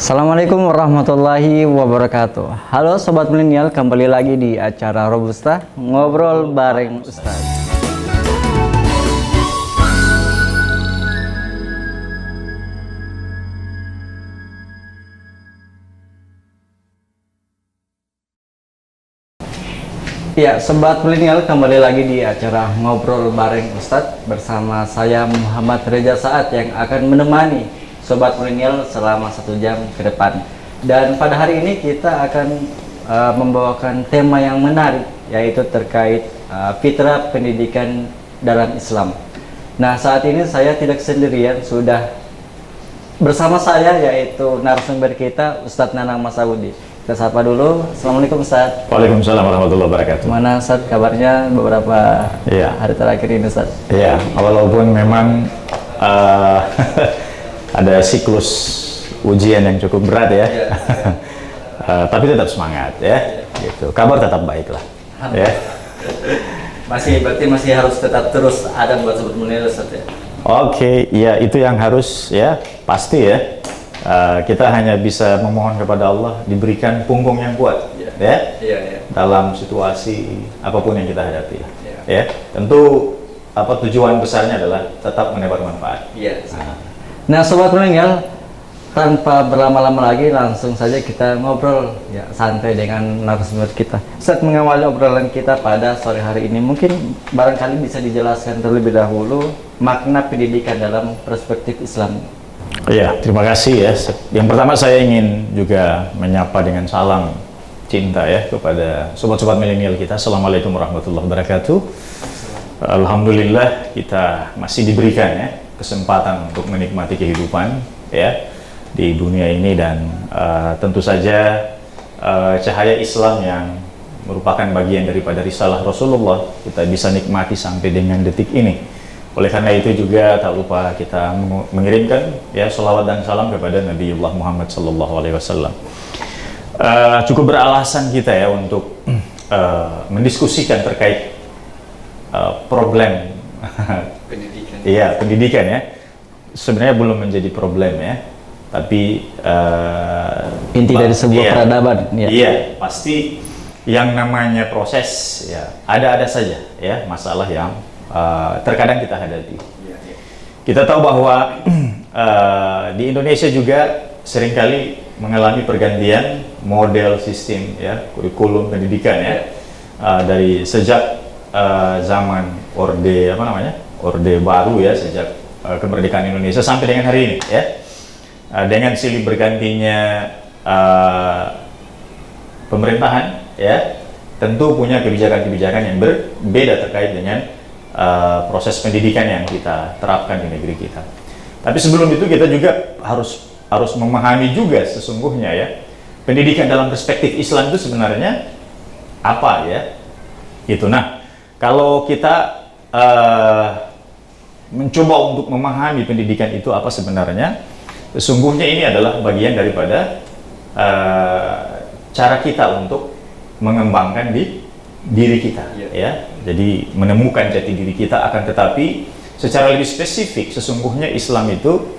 Assalamualaikum warahmatullahi wabarakatuh. Halo Sobat Milenial, kembali lagi di acara Robusta, ngobrol bareng Ustaz. Ya, Sobat Milenial, kembali lagi di acara ngobrol bareng Ustaz bersama saya Muhammad Reza Saat yang akan menemani Sobat Milenial selama 1 jam ke depan. Dan pada hari ini kita akan membawakan tema yang menarik, yaitu terkait fitrah pendidikan dalam Islam. Nah, saat ini saya tidak sendirian, sudah bersama saya yaitu narasumber kita Ustadz Nanang Masaudi. Kita sapa dulu. Assalamualaikum Ustadz. Waalaikumsalam warahmatullahi wabarakatuh. Mana Ustadz kabarnya beberapa hari terakhir ini Ustadz? Iya, walaupun memang ada siklus ujian yang cukup berat ya, tapi tetap semangat ya. Gitu. Kabar tetap baik lah. Ya. Berarti masih harus tetap terus ada buat Sobat Milenial Ustadz ya? Oke, ya itu yang harus ya, pasti ya. Kita hanya bisa memohon kepada Allah diberikan punggung yang kuat ya. Dalam situasi apapun yang kita hadapi ya. Tentu tujuan besarnya adalah tetap menebar manfaat. Nah, Sobat Milenial, tanpa berlama-lama lagi langsung saja kita ngobrol ya santai dengan narasumber kita. Saat mengawali obrolan kita pada sore hari ini, mungkin barangkali bisa dijelaskan terlebih dahulu makna pendidikan dalam perspektif Islam. Ya, terima kasih ya. Yang pertama saya ingin juga menyapa dengan salam cinta ya kepada sobat-sobat milenial kita. Assalamualaikum warahmatullahi wabarakatuh. Alhamdulillah kita masih diberikan ya kesempatan untuk menikmati kehidupan ya di dunia ini, dan tentu saja cahaya Islam yang merupakan bagian daripada risalah Rasulullah kita bisa nikmati sampai dengan detik ini. Oleh karena itu juga tak lupa kita mengirimkan ya sholawat dan salam kepada Nabiullah Muhammad SAW. Cukup beralasan kita ya untuk mendiskusikan terkait problem Pendidikan. Iya, pendidikan ya. Sebenarnya belum menjadi problem ya, tapi Inti dari sebuah peradaban. Iya, pasti yang namanya proses ya ada saja ya masalah yang terkadang kita hadapi. Kita tahu bahwa di Indonesia juga seringkali mengalami pergantian model sistem ya kurikulum pendidikan ya, dari sejak zaman orde baru ya, sejak kemerdekaan Indonesia sampai dengan hari ini ya, dengan silih bergantinya pemerintahan ya, tentu punya kebijakan-kebijakan yang berbeda terkait dengan proses pendidikan yang kita terapkan di negeri kita. Tapi sebelum itu kita juga harus memahami juga sesungguhnya ya pendidikan dalam perspektif Islam itu sebenarnya apa ya. Itu. Nah, kalau kita mencoba untuk memahami pendidikan itu apa sebenarnya, sesungguhnya ini adalah bagian daripada cara kita untuk mengembangkan diri kita ya. Jadi menemukan jati diri kita, akan tetapi secara lebih spesifik sesungguhnya Islam itu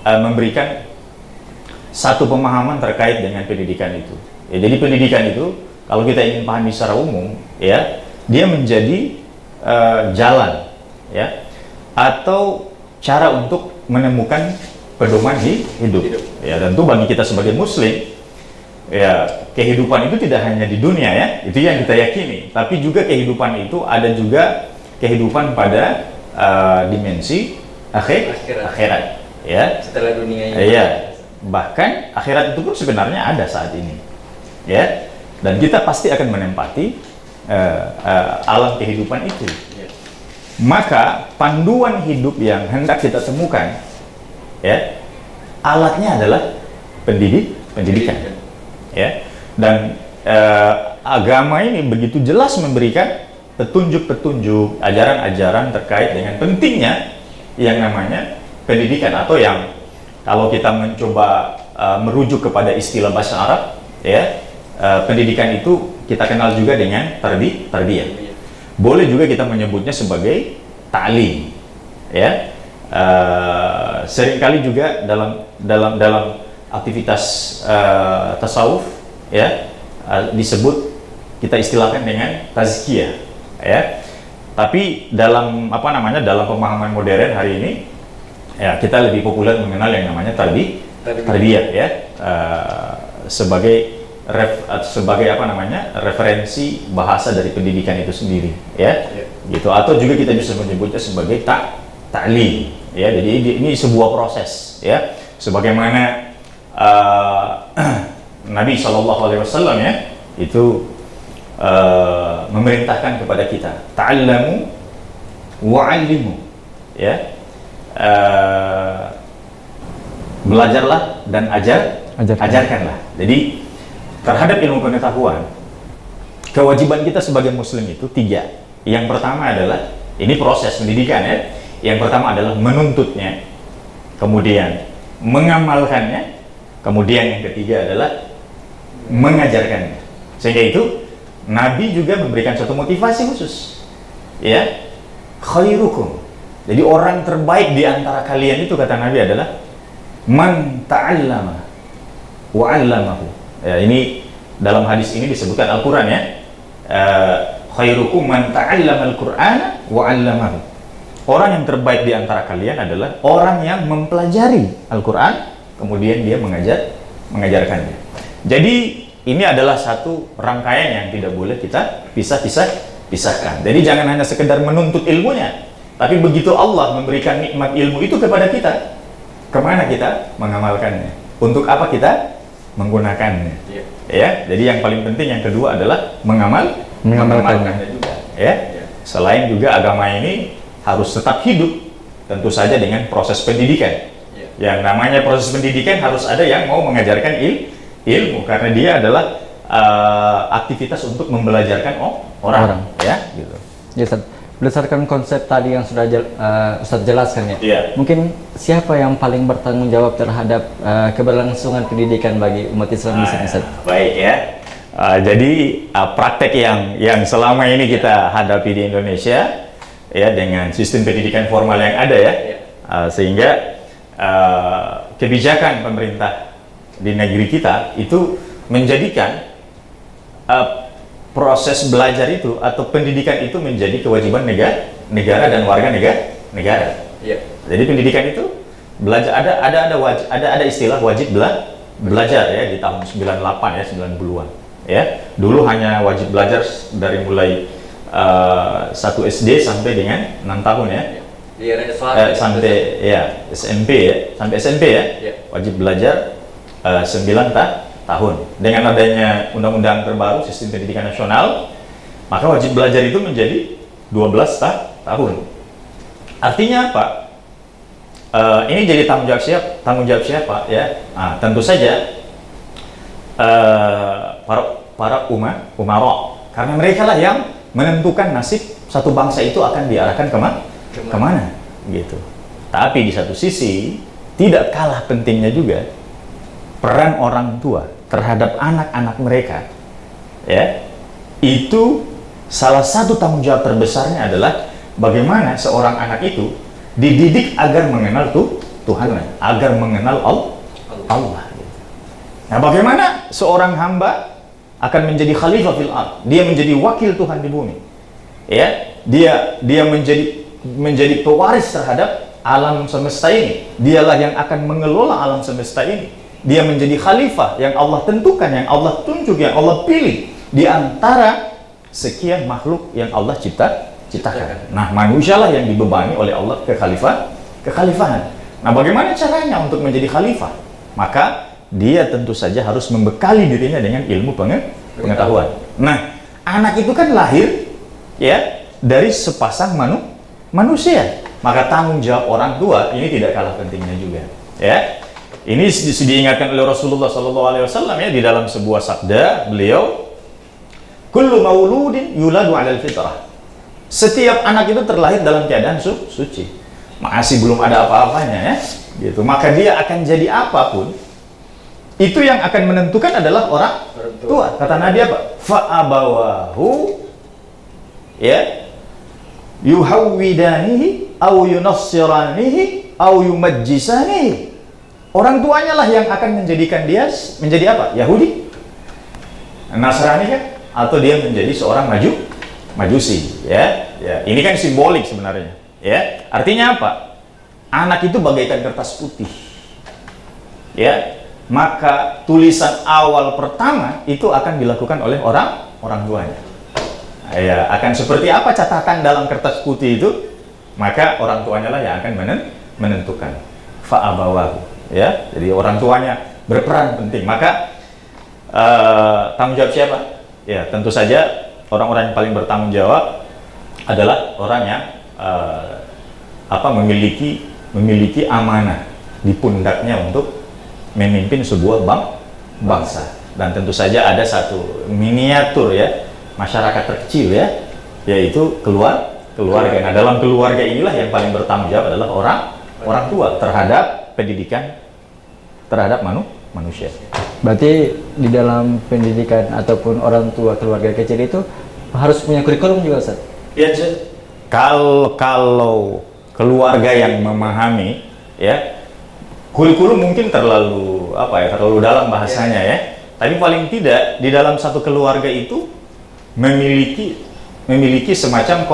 memberikan satu pemahaman terkait dengan pendidikan itu ya. Jadi pendidikan itu kalau kita ingin pahami secara umum ya, dia menjadi jalan ya atau cara untuk menemukan pedoman hidup ya. Tentu bagi kita sebagai muslim ya, kehidupan itu tidak hanya di dunia ya, itu yang kita yakini, tapi juga kehidupan itu ada juga kehidupan pada dimensi akhirat ya, Setelah dunia ini. Iya, bahkan akhirat itu pun sebenarnya ada saat ini ya, dan kita pasti akan menempati alam kehidupan itu. Maka panduan hidup yang hendak kita temukan ya, alatnya adalah pendidikan ya. Dan agama ini begitu jelas memberikan petunjuk-petunjuk, ajaran-ajaran terkait dengan pentingnya yang namanya pendidikan, atau yang kalau kita mencoba merujuk kepada istilah bahasa Arab ya, pendidikan itu kita kenal juga dengan tarbiyah. Boleh juga kita menyebutnya sebagai ta'lim ya. Seringkali juga dalam aktivitas tasawuf, ya, disebut, kita istilahkan dengan tazkiyah, ya. Tapi dalam dalam pemahaman modern hari ini, ya, kita lebih populer mengenal yang namanya tarbiyah, ya, sebagai referensi bahasa dari pendidikan itu sendiri, ya, gitu. Atau juga kita bisa menyebutnya sebagai ta'lim, ya. Jadi ini sebuah proses, ya, sebagaimana Nabi SAW, ya, itu memerintahkan kepada kita, ta'allamu wa'allimu, ya, belajarlah dan ajarkanlah. Jadi terhadap ilmu pengetahuan, kewajiban kita sebagai muslim itu 3. Yang pertama adalah, ini proses pendidikan, ya. Yang pertama adalah menuntutnya, kemudian mengamalkannya, kemudian yang ketiga adalah mengajarkannya. Sehingga itu Nabi juga memberikan satu motivasi khusus, ya, khairukum. Jadi orang terbaik di antara kalian itu, kata Nabi, adalah man ta'allama wa 'allamahu. Ya, ini dalam hadis ini disebutkan Al-Qur'an, ya. Khairukum man ta'allama al-Qur'ana wa 'allamahu. Orang yang terbaik di antara kalian adalah orang yang mempelajari Al-Qur'an, kemudian dia mengajarkannya. Jadi ini adalah satu rangkaian yang tidak boleh kita pisahkan. Jadi jangan hanya sekedar menuntut ilmunya, tapi begitu Allah memberikan nikmat ilmu itu kepada kita, kemana kita mengamalkannya? Untuk apa kita menggunakannya? Ya, jadi yang paling penting yang kedua adalah mengamalkannya juga, ya. Selain juga agama ini harus tetap hidup, tentu saja dengan proses pendidikan. Yang namanya proses pendidikan harus ada yang mau mengajarkan ilmu, karena dia adalah aktivitas untuk membelajarkan orang. Ya, gitu. Ya, Ustaz. Berdasarkan konsep tadi yang sudah Ustaz jelaskan, ya. Yeah. Mungkin siapa yang paling bertanggung jawab terhadap keberlangsungan pendidikan bagi umat Islam di sini, Ustaz? Baik, ya. Jadi praktek yang selama ini kita hadapi di Indonesia, ya, dengan sistem pendidikan formal yang ada, ya, sehingga kebijakan pemerintah di negeri kita itu menjadikan proses belajar itu atau pendidikan itu menjadi kewajiban negara dan warga negara. Jadi pendidikan itu belajar, ada istilah wajib belajar, ya, di tahun 98, ya, 90-an, ya. Dulu hanya wajib belajar dari mulai 1 SD sampai dengan 6 tahun, ya. Sampai, ya, SMP, ya, sampai SMP, ya. Wajib belajar 9 tahun. Dengan adanya undang-undang terbaru sistem pendidikan nasional, maka wajib belajar itu menjadi 12 tahun. Artinya apa? Ini jadi tanggung jawab siapa, ya? Tentu saja para umara, karena mereka lah yang menentukan nasib satu bangsa itu akan diarahkan kemana, gitu. Tapi di satu sisi tidak kalah pentingnya juga peran orang tua terhadap anak-anak mereka, ya. Itu salah satu tanggung jawab terbesarnya adalah bagaimana seorang anak itu dididik agar mengenal Tuhan, agar mengenal Allah. Nah, bagaimana seorang hamba akan menjadi khalifah fil ard, dia menjadi wakil Tuhan di bumi, ya. Dia menjadi pewaris terhadap alam semesta ini. Dialah yang akan mengelola alam semesta ini. Dia menjadi khalifah yang Allah tentukan, yang Allah tunjuk, yang Allah pilih di antara sekian makhluk yang Allah ciptakan. Nah, manusialah yang dibebani oleh Allah kekhalifahan. Nah, bagaimana caranya untuk menjadi khalifah? Maka dia tentu saja harus membekali dirinya dengan ilmu pengetahuan. Nah, anak itu kan lahir, ya, dari sepasang manusia. Maka tanggung jawab orang tua ini tidak kalah pentingnya juga, ya. Ini diingatkan oleh Rasulullah SAW, ya, di dalam sebuah sabda beliau, kullu mauludin yuladu 'alal fitrah. Setiap anak itu terlahir dalam keadaan suci. Masih belum ada apa-apanya, ya, gitu. Maka dia akan jadi apapun, itu yang akan menentukan adalah orang tua. Kata Nabi apa? Fa'abawahu, ya, yuhawwidanihi au yunassiranihi au yumajjisanihi. orang tuanya lah yang akan menjadikan dia menjadi apa? Yahudi, Nasrani kan? Atau dia menjadi seorang majusi, ya. Ya, ini kan simbolik sebenarnya, ya. Artinya apa? Anak itu bagaikan kertas putih, ya. Maka tulisan awal pertama itu akan dilakukan oleh orang tuanya. Ya, akan seperti apa catatan dalam kertas putih itu, maka orang tuanya lah yang akan menentukan. Fa'abawahu, ya. Jadi orang tuanya berperan penting. Maka tanggung jawab siapa? Ya, tentu saja orang-orang yang paling bertanggung jawab adalah orang yang memiliki amanah di pundaknya untuk memimpin sebuah bangsa. Dan tentu saja ada satu miniatur, ya, masyarakat terkecil, ya, yaitu keluarga. Nah, dalam keluarga inilah yang paling bertanggung jawab adalah orang tua terhadap pendidikan terhadap manusia. Berarti di dalam pendidikan ataupun orang tua keluarga kecil itu harus punya kurikulum juga, Ustaz? Ya, kalau keluarga yang memahami, ya, kurikulum mungkin terlalu dalam bahasanya, ya. Tapi paling tidak di dalam satu keluarga itu memiliki semacam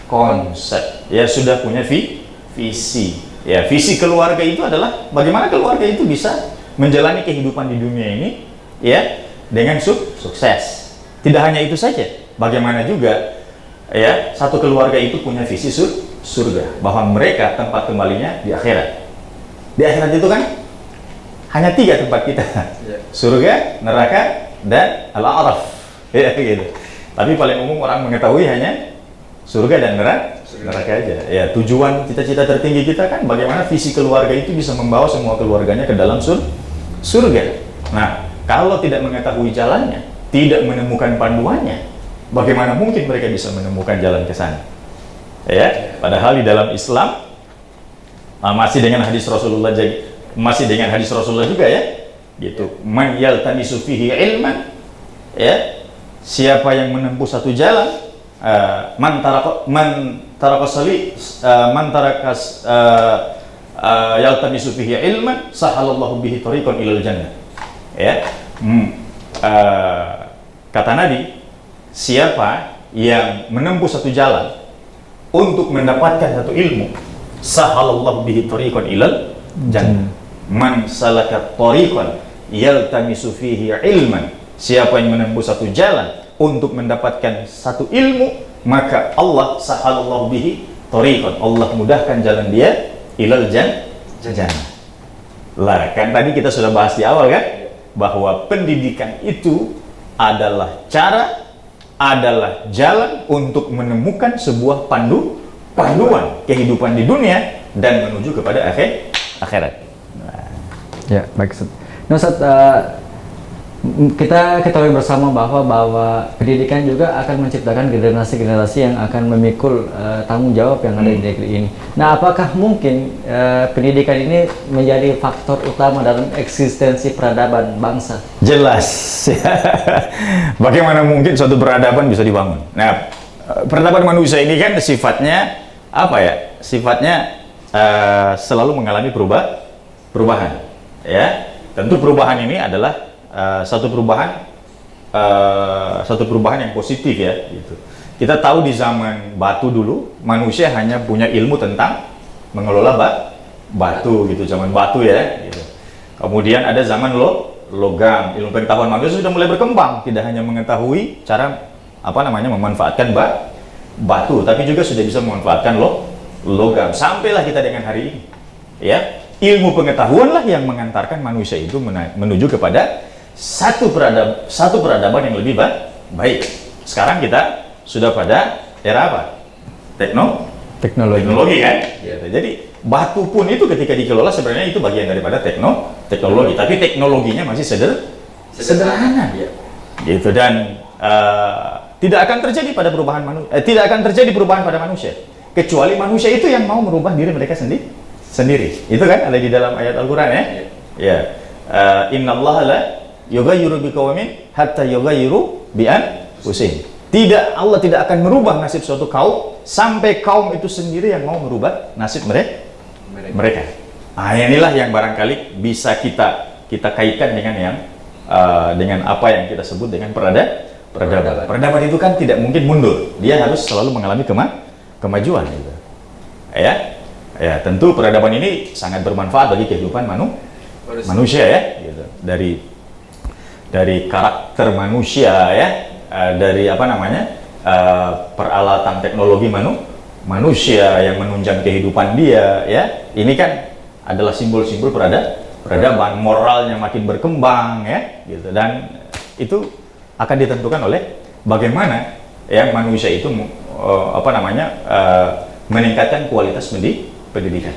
konsep, ya, sudah punya visi. Ya, visi keluarga itu adalah bagaimana keluarga itu bisa menjalani kehidupan di dunia ini, ya, dengan sukses. Tidak hanya itu saja, bagaimana juga, ya, satu keluarga itu punya visi surga, bahwa mereka tempat kembalinya di akhirat. Di akhirat itu kan hanya 3 tempat kita, surga, neraka, dan al-a'raf, ya, gitu. Tapi paling umum orang mengetahui hanya surga dan neraka aja. Ya, tujuan cita-cita tertinggi kita kan bagaimana visi keluarga itu bisa membawa semua keluarganya ke dalam surga. Nah, kalau tidak mengetahui jalannya, tidak menemukan panduannya, bagaimana mungkin mereka bisa menemukan jalan ke sana? Ya, padahal di dalam Islam masih dengan hadis Rasulullah juga, ya, gitu. Man yaltamisu fihi ilman, ya, siapa yang menempuh satu jalan, man yaltamisu fihi ilman sahalallahu bihi tariqan ilal jannah, ya. Kata Nabi, siapa yang menempuh satu jalan untuk mendapatkan satu ilmu, sahalallahu bihi tariqan ilal jannah. Man salaka tariqan yaltamisu fihi ilman, siapa yang menempuh satu jalan untuk mendapatkan satu ilmu, maka Allah sahalallahu bihi tariqan, Allah mudahkan jalan dia ilal jannah. Lah, kan tadi kita sudah bahas di awal, kan, bahwa pendidikan itu adalah jalan untuk menemukan sebuah panduan kehidupan di dunia dan menuju kepada akhirat. Ya, baik, Ustaz. Nah, Ustaz, kita ketahui bersama bahwa pendidikan juga akan menciptakan generasi-generasi yang akan memikul tanggung jawab yang ada di negeri ini. Nah, apakah mungkin pendidikan ini menjadi faktor utama dalam eksistensi peradaban bangsa? Jelas. Bagaimana mungkin suatu peradaban bisa dibangun? Nah, peradaban manusia ini kan sifatnya apa, ya? Sifatnya selalu mengalami perubahan, ya. Tentu perubahan ini adalah satu perubahan yang positif, ya, gitu. Kita tahu di zaman batu dulu manusia hanya punya ilmu tentang mengelola batu, gitu, zaman batu, ya, gitu. Kemudian ada zaman logam, ilmu pengetahuan manusia sudah mulai berkembang, tidak hanya mengetahui cara memanfaatkan batu, tapi juga sudah bisa memanfaatkan logam. Sampailah kita dengan hari ini, ya, ilmu pengetahuan lah yang mengantarkan manusia itu menuju kepada satu peradaban yang lebih baik. Sekarang kita sudah pada era apa? Teknologi, kan? Ya, jadi batu pun itu ketika dikelola sebenarnya itu bagian daripada teknologi, tapi teknologinya masih sederhana, ya. Gitu. Dan tidak akan terjadi perubahan pada manusia kecuali manusia itu yang mau merubah diri mereka sendiri. Itu kan ada di dalam ayat Al-Qur'an, ya. Ya. Innallaha la yughayyiru biqaumin hatta yughayyiru bi anfusihim. Allah tidak akan merubah nasib suatu kaum sampai kaum itu sendiri yang mau merubah nasib mereka. Inilah yang barangkali bisa kita kaitkan dengan yang dengan apa yang kita sebut dengan peradaban. Peradaban itu kan tidak mungkin mundur, dia harus selalu mengalami kemajuan gitu. Ya, tentu peradaban ini sangat bermanfaat bagi kehidupan manusia ya, gitu. Dari karakter manusia ya, dari apa namanya peralatan teknologi manusia yang menunjang kehidupan dia ya. Ini kan adalah simbol-simbol peradaban, moralnya makin berkembang ya, gitu. Dan itu akan ditentukan oleh bagaimana ya manusia itu meningkatkan kualitas pendidikan.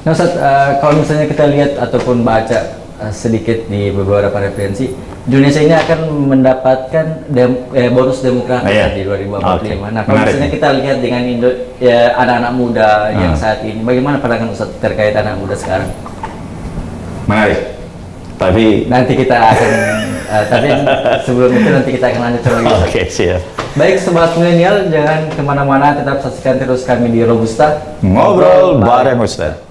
Nah, Ustaz, kalau misalnya kita lihat ataupun baca sedikit di beberapa referensi, Indonesia ini akan mendapatkan bonus demografi di 2045. Nah, kalau misalnya kita lihat dengan anak-anak muda yang saat ini, bagaimana pandangan Ustaz terkait anak muda sekarang? Menarik. Tapi nanti kita akan, tapi sebelum itu nanti kita akan lanjut lagi. Oke, siap. Baik, Sobat Milenial, jangan kemana-mana, tetap saksikan terus kami di Robusta. Ngobrol bareng Ustaz.